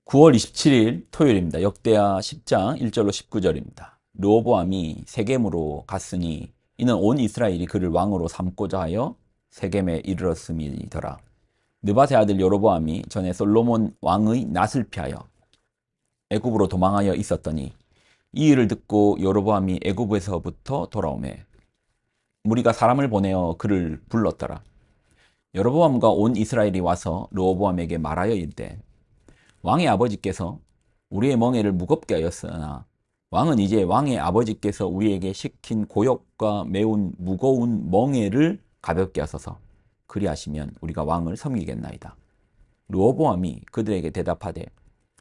9월 27일 토요일입니다. 역대하 10장 1절로 19절입니다. 르호보암이 세겜으로 갔으니 이는 온 이스라엘이 그를 왕으로 삼고자 하여 세겜에 이르렀음이더라. 느밧의 아들 여로보암이 전에 솔로몬 왕의 낫을 피하여 애굽으로 도망하여 있었더니 이 일을 듣고 여로보암이 애굽에서부터 돌아오매 무리가 사람을 보내어 그를 불렀더라. 여로보암과 온 이스라엘이 와서 르호보암에게 말하여 이르되 왕의 아버지께서 우리의 멍에를 무겁게 하였으나 왕은 이제 왕의 아버지께서 우리에게 시킨 고역과 매운 무거운 멍에를 가볍게 하소서. 그리하시면 우리가 왕을 섬기겠나이다. 르호보암이 그들에게 대답하되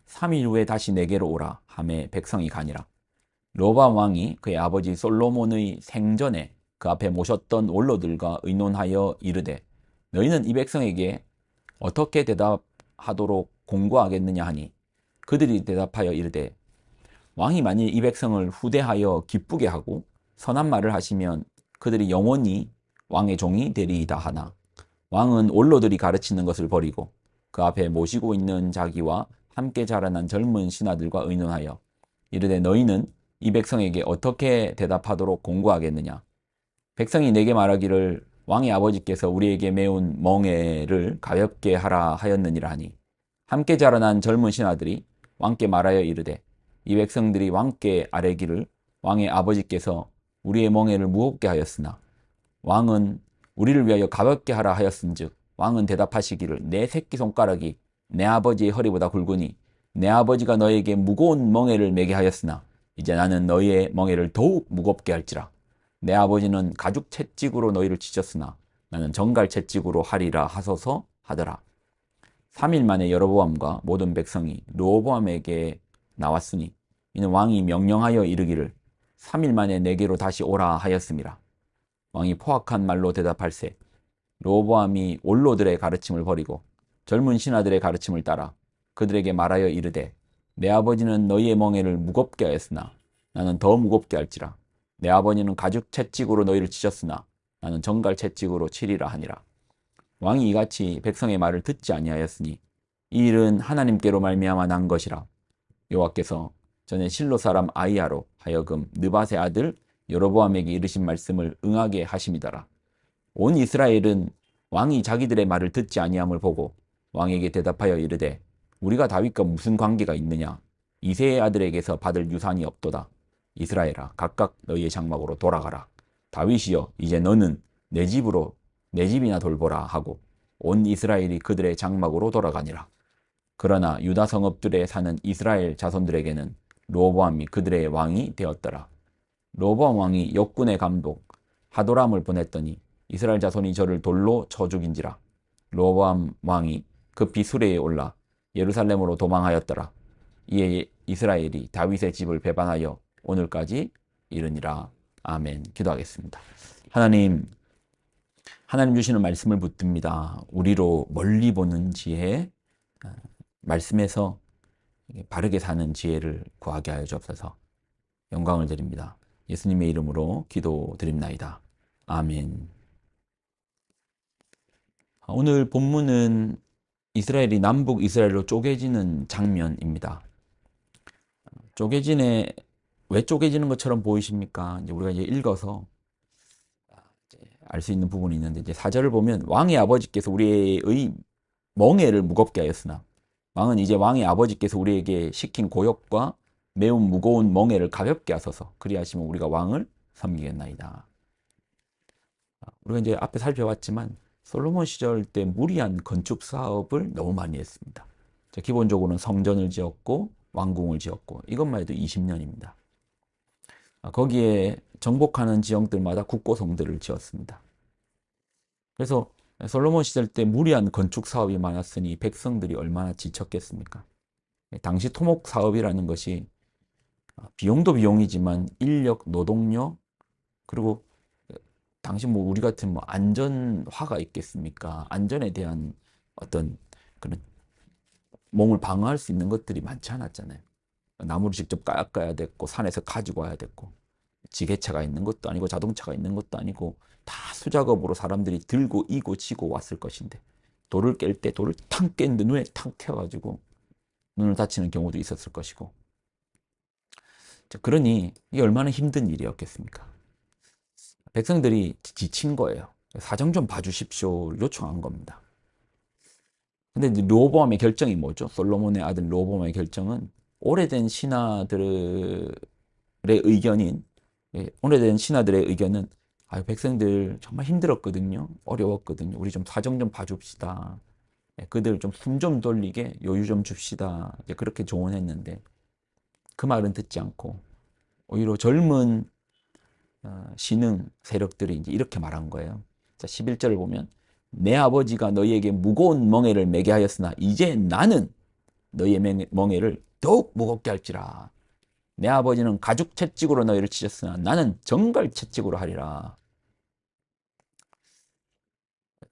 3일 후에 다시 내게로 오라 하매 백성이 가니라. 르호보암 왕이 그의 아버지 솔로몬의 생전에 그 앞에 모셨던 원로들과 의논하여 이르되 너희는 이 백성에게 어떻게 대답하도록 공고하겠느냐 하니 그들이 대답하여 이르되 왕이 만일 이 백성을 후대하여 기쁘게 하고 선한 말을 하시면 그들이 영원히 왕의 종이 되리이다 하나 왕은 원로들이 가르치는 것을 버리고 그 앞에 모시고 있는 자기와 함께 자라난 젊은 신하들과 의논하여 이르되 너희는 이 백성에게 어떻게 대답하도록 공고하겠느냐. 백성이 내게 말하기를 왕의 아버지께서 우리에게 매운 멍에를 가볍게 하라 하였느니라 하니 함께 자라난 젊은 신하들이 왕께 말하여 이르되 이 백성들이 왕께 아뢰기를 왕의 아버지께서 우리의 멍에를 무겁게 하였으나 왕은 우리를 위하여 가볍게 하라 하였은즉 왕은 대답하시기를 내 새끼손가락이 내 아버지의 허리보다 굵으니 내 아버지가 너에게 무거운 멍에를 매게 하였으나 이제 나는 너희의 멍에를 더욱 무겁게 할지라. 내 아버지는 가죽 채찍으로 너희를 치셨으나 나는 정갈 채찍으로 하리라 하소서 하더라. 3일 만에 여로보암과 모든 백성이 르호보암에게 나왔으니 이는 왕이 명령하여 이르기를 3일 만에 내게로 다시 오라 하였음이라. 왕이 포악한 말로 대답할세 르호보암이 원로들의 가르침을 버리고 젊은 신하들의 가르침을 따라 그들에게 말하여 이르되 내 아버지는 너희의 멍에를 무겁게 하였으나 나는 더 무겁게 할지라. 내 아버지는 가죽 채찍으로 너희를 치셨으나 나는 정갈 채찍으로 치리라 하니라. 왕이 이같이 백성의 말을 듣지 아니하였으니 이 일은 하나님께로 말미암아 난 것이라. 여호와께서 전에 실로 사람 아히야로 하여금 느밧의 아들 여로보암에게 이르신 말씀을 응하게 하심이더라. 온 이스라엘은 왕이 자기들의 말을 듣지 아니함을 보고 왕에게 대답하여 이르되 우리가 다윗과 무슨 관계가 있느냐. 이새의 아들에게서 받을 유산이 없도다. 이스라엘아 각각 너희의 장막으로 돌아가라. 다윗이여 이제 너는 내 집으로 내 집이나 돌보라 하고 온 이스라엘이 그들의 장막으로 돌아가니라. 그러나 유다 성읍들에 사는 이스라엘 자손들에게는 르호보암이 그들의 왕이 되었더라. 르호보암 왕이 역군의 감독 하도람을 보냈더니 이스라엘 자손이 저를 돌로 쳐 죽인지라. 르호보암 왕이 급히 수레에 올라 예루살렘으로 도망하였더라. 이에 이스라엘이 다윗의 집을 배반하여 오늘까지 이르니라. 아멘. 기도하겠습니다. 하나님 주시는 말씀을 붙듭니다. 우리로 멀리 보는 지혜, 말씀에서 바르게 사는 지혜를 구하게 하여 주옵소서. 영광을 드립니다. 예수님의 이름으로 기도드립나이다. 아멘. 오늘 본문은 이스라엘이 남북 이스라엘로 쪼개지는 장면입니다. 왜 쪼개지는 것처럼 보이십니까? 이제 우리가 읽어서 알 수 있는 부분이 있는데 이제 4절을 보면 왕의 아버지께서 우리의 멍에를 무겁게 하였으나 왕은 이제 왕의 아버지께서 우리에게 시킨 고역과 매우 무거운 멍에를 가볍게 하소서. 그리하시면 우리가 왕을 섬기겠나이다. 우리가 이제 앞에 살펴봤지만 솔로몬 시절 때 무리한 건축 사업을 너무 많이 했습니다. 기본적으로는 성전을 지었고 왕궁을 지었고 이것만 해도 20년입니다. 거기에 정복하는 지역들마다 국고성들을 지었습니다. 그래서 솔로몬 시절 때 무리한 건축 사업이 많았으니 백성들이 얼마나 지쳤겠습니까? 당시 토목 사업이라는 것이 비용도 비용이지만 인력, 노동력, 그리고 당시 우리 같은 안전화가 있겠습니까? 안전에 대한 어떤 그런 몸을 방어할 수 있는 것들이 많지 않았잖아요. 나무를 직접 깎아야 됐고 산에서 가지고 와야 됐고 지게차가 있는 것도 아니고 자동차가 있는 것도 아니고 다 수작업으로 사람들이 들고 이고 지고 왔을 것인데 돌을 깰 때 돌을 탕 깼는데 눈에 탕 튀어가지고 눈을 다치는 경우도 있었을 것이고. 자, 그러니 이게 얼마나 힘든 일이었겠습니까? 백성들이 지친 거예요. 사정 좀 봐주십시오. 요청한 겁니다. 근데 이제 르호보암의 결정이 뭐죠? 솔로몬의 아들 르호보암의 결정은 오래된 신하들의 의견인, 오래된 신하들의 의견은 백성들 정말 힘들었거든요. 어려웠거든요. 우리 좀 사정 좀 봐줍시다. 그들 좀 숨 좀 돌리게 여유 좀 줍시다. 그렇게 조언했는데 그 말은 듣지 않고 오히려 젊은 신흥 세력들이 이제 이렇게 말한 거예요. 자, 11절을 보면 내 아버지가 너희에게 무거운 멍에를 매게 하였으나 이제 나는 너희의 멍에를 더욱 무겁게 할지라. 내 아버지는 가죽 채찍으로 너희를 치셨으나 나는 정갈 채찍으로 하리라.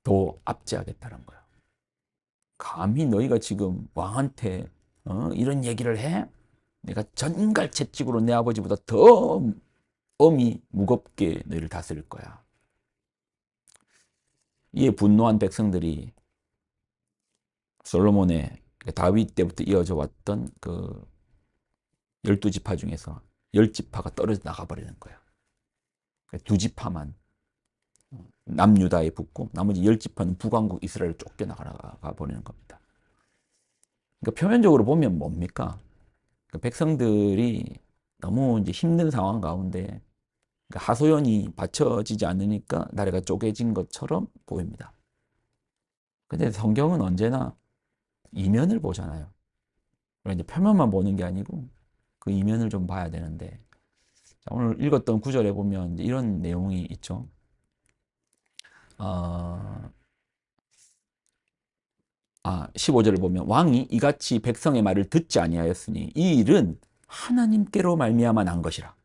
더 압제하겠다는 거예요. 감히 너희가 지금 왕한테 이런 얘기를 해? 내가 전갈 채찍으로 내 아버지보다 더 엄히 무겁게 너희를 다스릴 거야. 이에 분노한 백성들이 솔로몬의 다윗 때부터 이어져 왔던 그 12지파 중에서 10지파가 떨어져 나가버리는 거예요. 두 지파만 남유다에 붙고 나머지 10지파는 북왕국 이스라엘을 쫓겨나가 버리는 겁니다. 그러니까 표면적으로 보면 뭡니까? 백성들이 너무 이제 힘든 상황 가운데 하소연이 받쳐지지 않으니까 나라가 쪼개진 것처럼 보입니다. 근데 성경은 언제나 이면을 보잖아요. 이제 표면만 보는 게 아니고 그 이면을 좀 봐야 되는데 오늘 읽었던 구절에 보면 이런 내용이 있죠. 15절을 보면 왕이 이같이 백성의 말을 듣지 아니하였으니 이 일은 하나님께로 말미암아 난 것이라.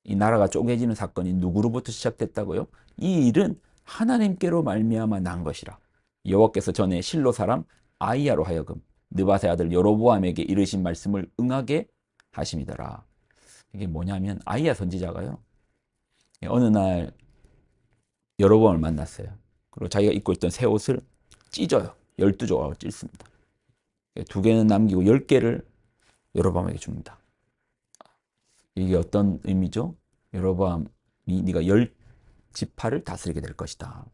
이 나라가 쪼개지는 사건이 누구로부터 시작됐다고요? 이 일은 하나님께로 말미암아 난 것이라. 여호와께서 전에 실로 사람 아이야로 하여금 느바세 아들 여로보암에게 이르신 말씀을 응하게 하심이더라. 이게 뭐냐면 아이야 선지자가요. 어느 날 여로보암을 만났어요. 그리고 자기가 입고 있던 새 옷을 찢어요. 12조각으로 찢습니다. 두 개는 남기고 10개를 여로보암에게 줍니다. 이게 어떤 의미죠? 여로보암이 네가 10지파를 다스리게 될 것이다.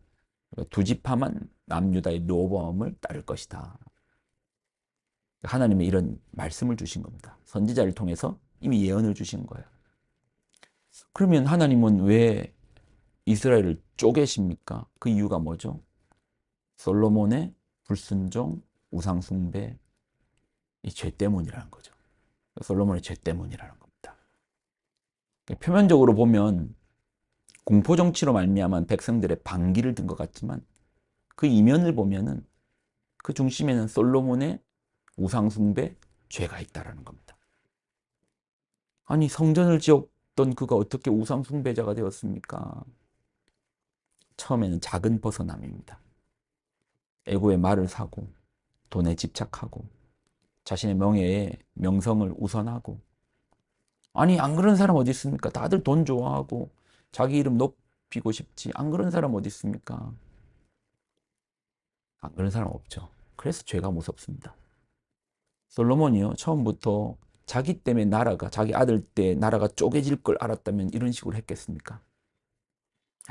두 지파만 남유다의 르호보암을 따를 것이다. 하나님의 이런 말씀을 주신 겁니다. 선지자를 통해서 이미 예언을 주신 거예요. 그러면 하나님은 왜 이스라엘을 쪼개십니까? 그 이유가 뭐죠? 솔로몬의 불순종, 우상숭배, 이 죄 때문이라는 거죠. 솔로몬의 죄 때문이라는 겁니다. 표면적으로 보면 공포 정치로 말미암은 백성들의 반기를 든 것 같지만 그 이면을 보면은 그 중심에는 솔로몬의 우상숭배, 죄가 있다라는 겁니다. 아니 성전을 지었던 그가 어떻게 우상숭배자가 되었습니까? 처음에는 작은 벗어남입니다. 애고의 말을 사고 돈에 집착하고 자신의 명예에 명성을 우선하고 아니 안 그런 사람 어디 있습니까? 다들 돈 좋아하고 자기 이름 높이고 싶지 안 그런 사람 어디 있습니까? 안 그런 사람 없죠. 그래서 죄가 무섭습니다. 솔로몬이요 처음부터 자기 때문에 나라가 자기 아들 때 나라가 쪼개질 걸 알았다면 이런 식으로 했겠습니까?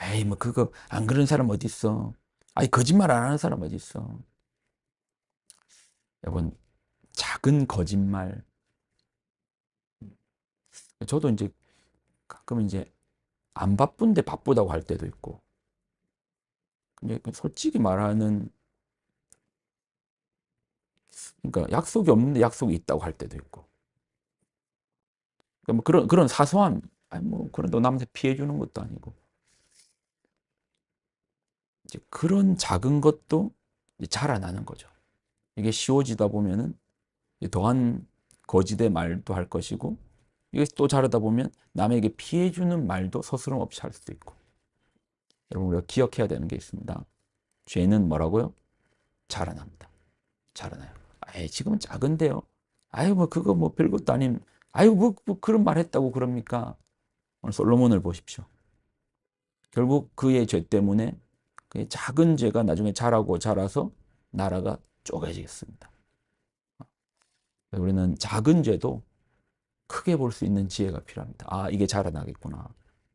에이 뭐 그거 안 그런 사람 어디 있어? 아니 거짓말 안 하는 사람 어디 있어? 여러분 작은 거짓말 저도 이제 가끔 이제 안 바쁜데 바쁘다고 할 때도 있고 근데 솔직히 말하는 그러니까 약속이 없는데 약속이 있다고 할 때도 있고 그러니까 뭐 그런 사소한 아니 뭐 그런 너 남한테 피해 주는 것도 아니고 이제 그런 작은 것도 이제 자라나는 거죠. 이게 쉬워지다 보면은 더한 거짓의 말도 할 것이고 이게 또 자르다 보면 남에게 피해 주는 말도 서스럼 없이 할 수도 있고 여러분 우리가 기억해야 되는 게 있습니다. 죄는 뭐라고요? 자라납니다. 자라나요. 아이 지금은 작은데요. 아유 뭐 그거 뭐 별것도 아닌 아유 뭐 그런 말 했다고 그럽니까? 오늘 솔로몬을 보십시오. 결국 그의 죄 때문에 그의 작은 죄가 나중에 자라고 자라서 나라가 쪼개지겠습니다. 우리는 작은 죄도 크게 볼 수 있는 지혜가 필요합니다. 아, 이게 자라나겠구나.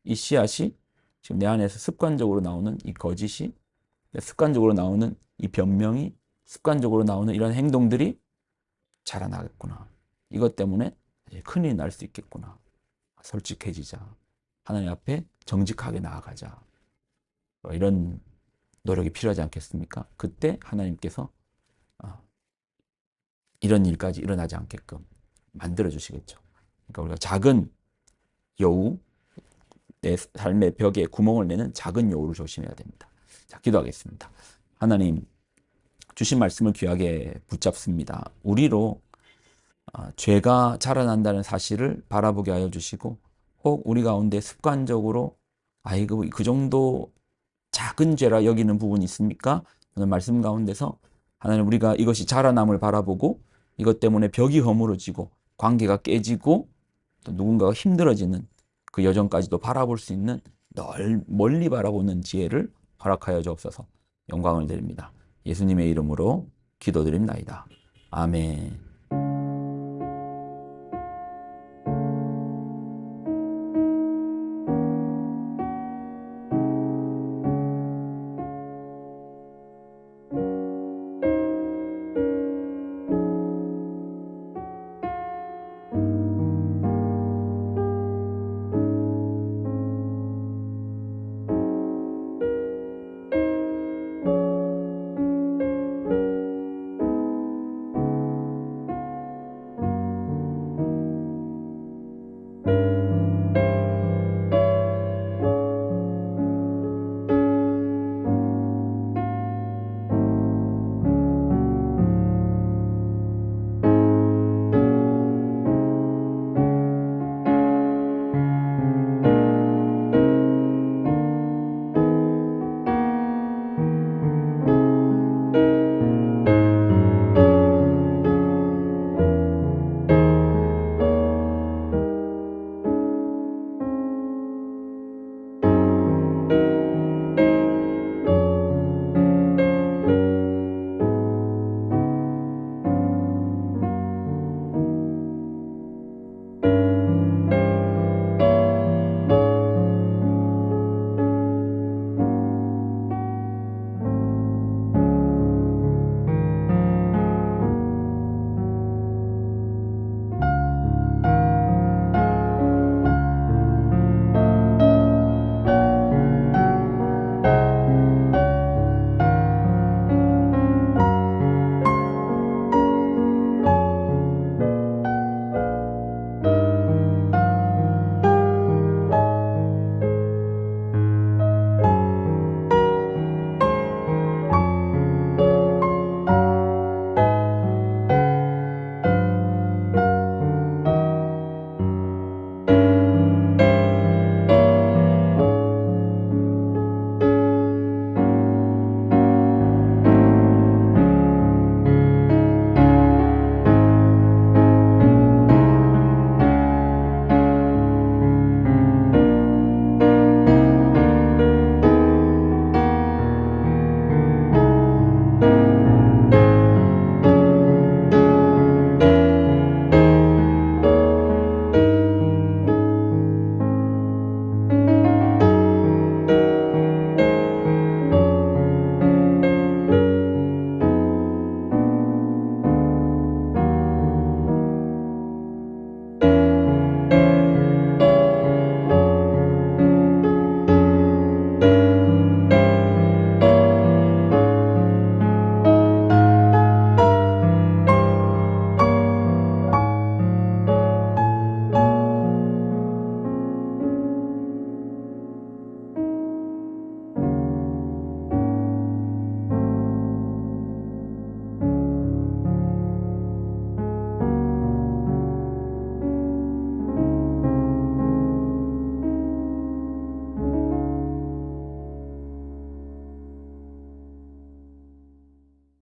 이 씨앗이 지금 내 안에서 습관적으로 나오는 이 거짓이, 습관적으로 나오는 이 변명이, 습관적으로 나오는 이런 행동들이 자라나겠구나. 이것 때문에 큰일이 날 수 있겠구나. 솔직해지자. 하나님 앞에 정직하게 나아가자. 이런 노력이 필요하지 않겠습니까? 그때 하나님께서 이런 일까지 일어나지 않게끔 만들어 주시겠죠. 그러니까 우리가 작은 여우, 내 삶의 벽에 구멍을 내는 작은 여우를 조심해야 됩니다. 자, 기도하겠습니다. 하나님, 주신 말씀을 귀하게 붙잡습니다. 우리로 죄가 자라난다는 사실을 바라보게 하여 주시고, 혹 우리 가운데 습관적으로 아이고 그 정도 작은 죄라 여기는 부분이 있습니까? 오늘 말씀 가운데서 하나님, 우리가 이것이 자라남을 바라보고 이것 때문에 벽이 허물어지고 관계가 깨지고 또 누군가가 힘들어지는 그 여정까지도 바라볼 수 있는 멀리 바라보는 지혜를 허락하여 주옵소서. 영광을 드립니다. 예수님의 이름으로 기도드립니다. 아멘.